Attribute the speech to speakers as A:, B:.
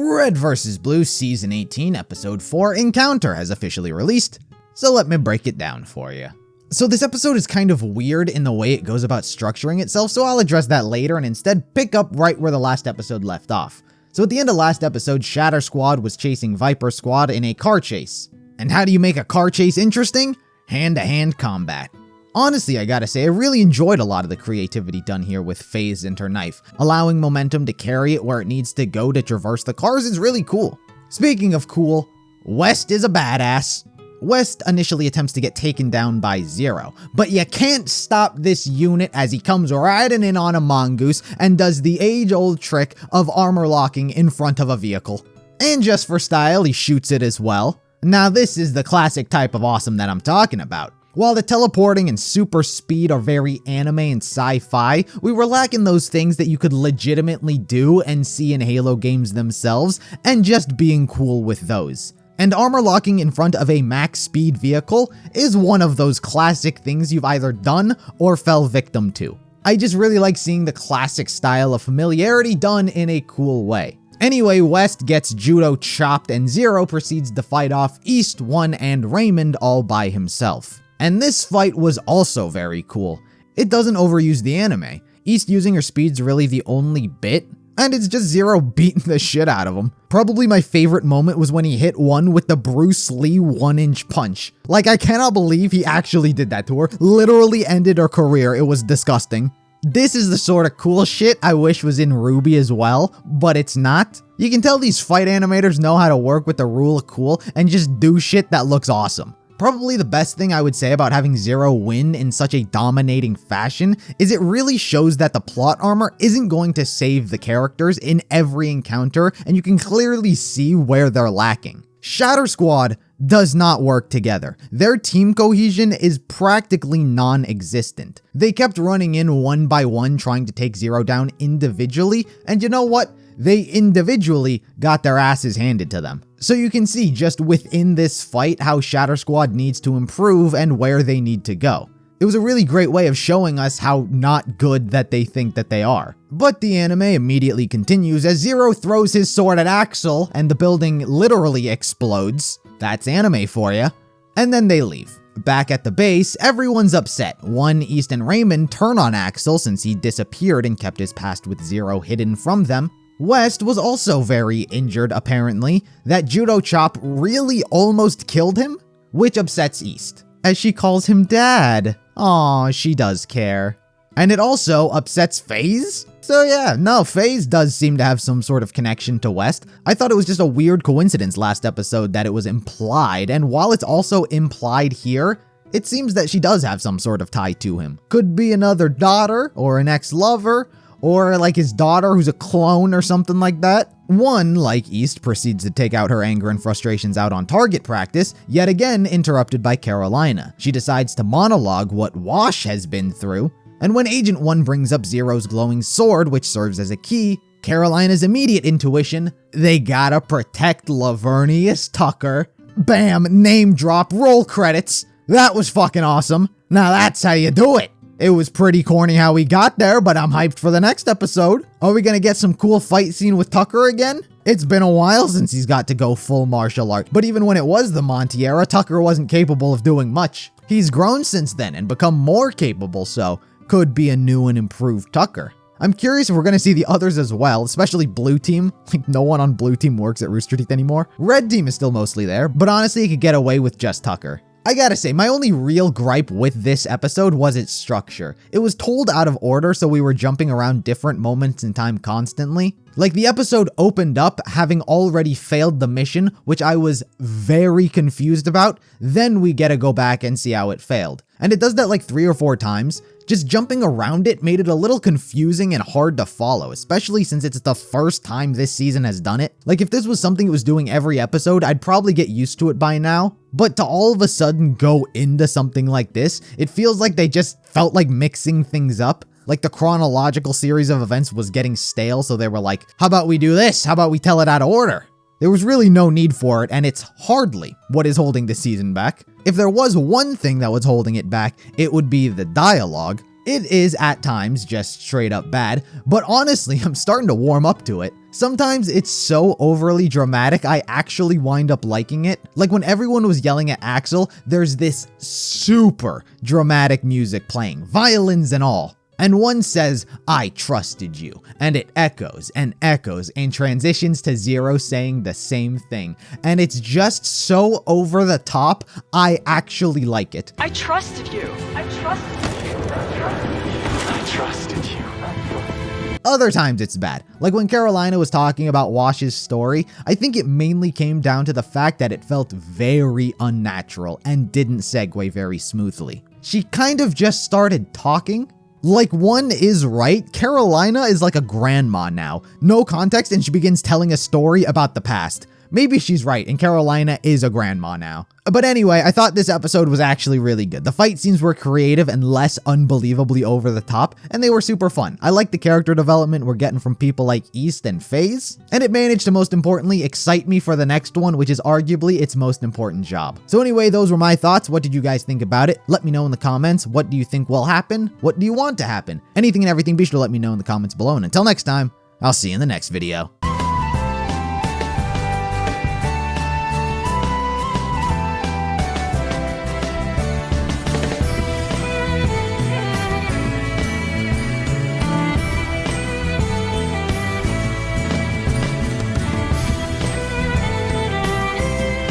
A: Red vs. Blue Season 18 Episode 4 Encounter has officially released, so let me break it down for you. So this episode is kind of weird in the way it goes about structuring itself, so I'll address that later and instead pick up right where the last episode left off. So at the end of last episode, Shatter Squad was chasing Viper Squad in a car chase. And how do you make a car chase interesting? Hand-to-hand combat. Honestly, I gotta say, I really enjoyed a lot of the creativity done here with FaZe and her knife. Allowing momentum to carry it where it needs to go to traverse the cars is really cool. Speaking of cool, West is a badass. West initially attempts to get taken down by Zero, but you can't stop this unit as he comes riding in on a mongoose and does the age-old trick of armor locking in front of a vehicle. And just for style, he shoots it as well. Now this is the classic type of awesome that I'm talking about. While the teleporting and super speed are very anime and sci-fi, we were lacking those things that you could legitimately do and see in Halo games themselves, and just being cool with those. And armor locking in front of a max speed vehicle is one of those classic things you've either done or fell victim to. I just really like seeing the classic style of familiarity done in a cool way. Anyway, West gets judo chopped and Zero proceeds to fight off East, One, and Raymond all by himself. And this fight was also very cool. It doesn't overuse the anime. East using her speed's really the only bit, and it's just Zero beating the shit out of him. Probably my favorite moment was when he hit One with the Bruce Lee 1-inch punch. Like, I cannot believe he actually did that to her. Literally ended her career. It was disgusting. This is the sort of cool shit I wish was in RvB as well, but it's not. You can tell these fight animators know how to work with the rule of cool and just do shit that looks awesome. Probably the best thing I would say about having Zero win in such a dominating fashion is it really shows that the plot armor isn't going to save the characters in every encounter, and you can clearly see where they're lacking. Shatter Squad does not work together. Their team cohesion is practically non-existent. They kept running in one by one trying to take Zero down individually, and you know what? They individually got their asses handed to them. So you can see just within this fight how Shatter Squad needs to improve and where they need to go. It was a really great way of showing us how not good that they think that they are. But the anime immediately continues as Zero throws his sword at Axel and the building literally explodes. That's anime for ya. And then they leave. Back at the base, everyone's upset. One, East, and Raymond turn on Axel since he disappeared and kept his past with Zero hidden from them. West was also very injured apparently. That judo chop really almost killed him, which upsets East, as she calls him dad. Aw, she does care. And it also upsets FaZe? So yeah, no, FaZe does seem to have some sort of connection to West. I thought it was just a weird coincidence last episode that it was implied, and while it's also implied here, it seems that she does have some sort of tie to him. Could be another daughter, or an ex-lover, or like his daughter who's a clone or something like that. One, like East, proceeds to take out her anger and frustrations out on target practice, yet again interrupted by Carolina. She decides to monologue what Wash has been through, and when Agent 1 brings up Zero's glowing sword, which serves as a key, Carolina's immediate intuition, they gotta protect Lavernius Tucker. Bam, name drop, roll credits. That was fucking awesome. Now that's how you do it. It was pretty corny how we got there, but I'm hyped for the next episode. Are we gonna get some cool fight scene with Tucker again? It's been a while since he's got to go full martial art, but even when it was the Monty era, Tucker wasn't capable of doing much. He's grown since then and become more capable, so could be a new and improved Tucker. I'm curious if we're gonna see the others as well, especially Blue Team. Like, no one on Blue Team works at Rooster Teeth anymore. Red Team is still mostly there, but honestly, it could get away with just Tucker. I gotta say, my only real gripe with this episode was its structure. It was told out of order, so we were jumping around different moments in time constantly. Like, the episode opened up having already failed the mission, which I was very confused about. Then we get to go back and see how it failed. And it does that like 3 or 4 times. Just jumping around it made it a little confusing and hard to follow, especially since it's the first time this season has done it. Like, if this was something it was doing every episode, I'd probably get used to it by now. But to all of a sudden go into something like this, it feels like they just felt like mixing things up. Like the chronological series of events was getting stale, so they were like, how about we do this? How about we tell it out of order? There was really no need for it, and it's hardly what is holding this season back. If there was one thing that was holding it back, it would be the dialogue. It is at times just straight up bad, but honestly, I'm starting to warm up to it. Sometimes it's so overly dramatic, I actually wind up liking it. Like when everyone was yelling at Axel, there's this super dramatic music playing, violins and all. And one says, "I trusted you," and it echoes and echoes and transitions to Zero saying the same thing. And it's just so over the top, I actually like it.
B: I trusted you. I trusted you. I trusted you.
A: Other times it's bad. Like when Carolina was talking about Wash's story, I think it mainly came down to the fact that it felt very unnatural and didn't segue very smoothly. She kind of just started talking. Like, one is right, Carolina is like a grandma now. No context, and she begins telling a story about the past. Maybe she's right, and Carolina is a grandma now. But anyway, I thought this episode was actually really good. The fight scenes were creative and less unbelievably over the top, and they were super fun. I like the character development we're getting from people like East and FaZe, and it managed to most importantly excite me for the next one, which is arguably its most important job. So anyway, those were my thoughts. What did you guys think about it? Let me know in the comments. What do you think will happen? What do you want to happen? Anything and everything, be sure to let me know in the comments below, and until next time, I'll see you in the next video.